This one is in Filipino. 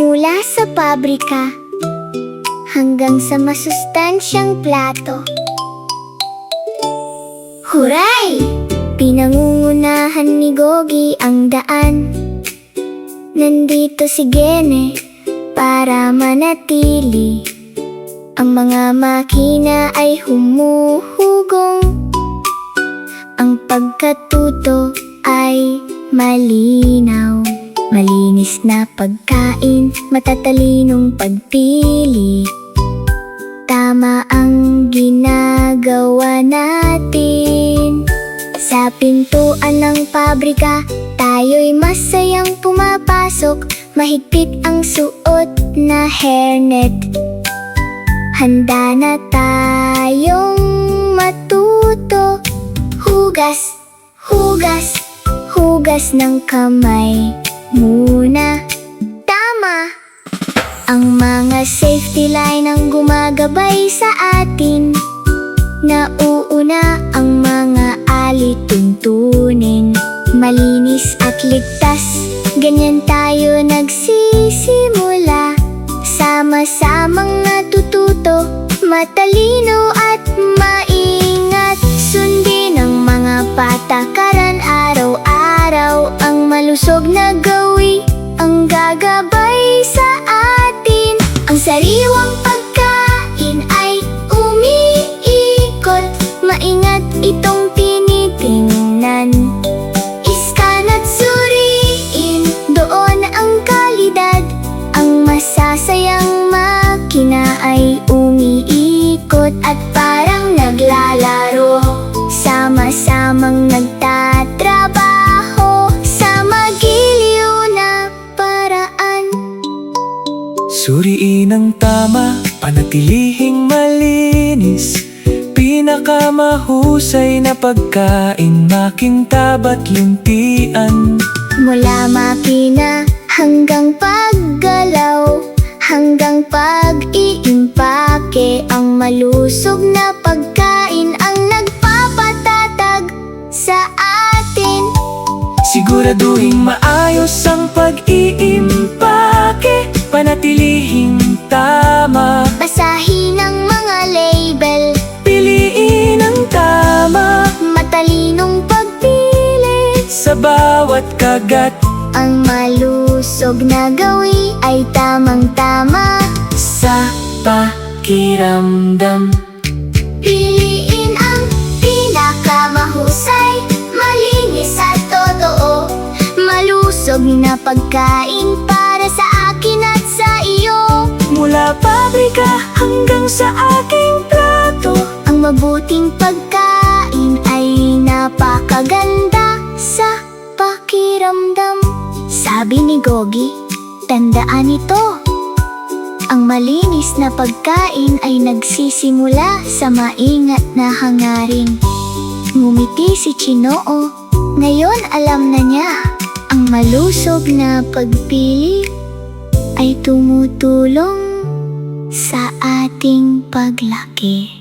Mula sa pabrika hanggang sa masustansyang plato. Huray! Pinangungunahan ni Gogi ang daan. Nandito si Gene para manatili. Ang mga makina ay humuhugong. Ang pagkatuto ay malinaw. Malinis na pagkain, matatalinong pagpili. Tama ang ginagawa natin. Sa pintuan ng pabrika, tayo'y masayang pumapasok. Mahigpit ang suot na hairnet. Handa na tayong matuto. Hugas, hugas, hugas ng kamay muna. Tama! Ang mga safety line ang gumagabay sa atin. Nauuna ang mga alituntunin. Malinis at ligtas, ganyan tayo nagsisimula. Sama-samang natututo, matalino at maingat. Sundin ang mga patakaran araw-araw. Ang malusog na gawi ang gagabay sa atin. Ang sariwang pagkain ay umiikot. Maingat itong tinitingnan. Iskan at suriin, doon ang kalidad. Ang masasayang makina ay umiikot at parang naglalaro. Sama-samang nagtatrabaho sa magiliw na paraan. Suriin ang tama, panatilihing malinis. Pinakamahusay na pagkain, makintab at luntian. Mula makina hanggang paggalaw, hanggang pag-iimpake. Ang malusog na pagkain ang nagpapatatag sa atin. Siguraduhing maayos ang pag-iimpake, panatilihing tama. Basahin ang mga label, Piliin ang tama matalinong pagpili. sa bawat kagat. Ang malusog na gawi ay tamang-tama Sa pakiramdam, piliin ang pinakamahusay, malinis at totoo. Malusog na pagkain para sa akin at sa iyo. mula pabrika hanggang sa aking plato. Ang mabuting pagkain ay napakaganda sa pakiramdam. Sabi ni Gogi, tandaan ito. Ang malinis na pagkain ay nagsisimula sa maingat na hangarin. Ngumiti si Chinoo. Ngayon alam na niya, ang malusog na pagpili ay tumutulong sa ating paglaki.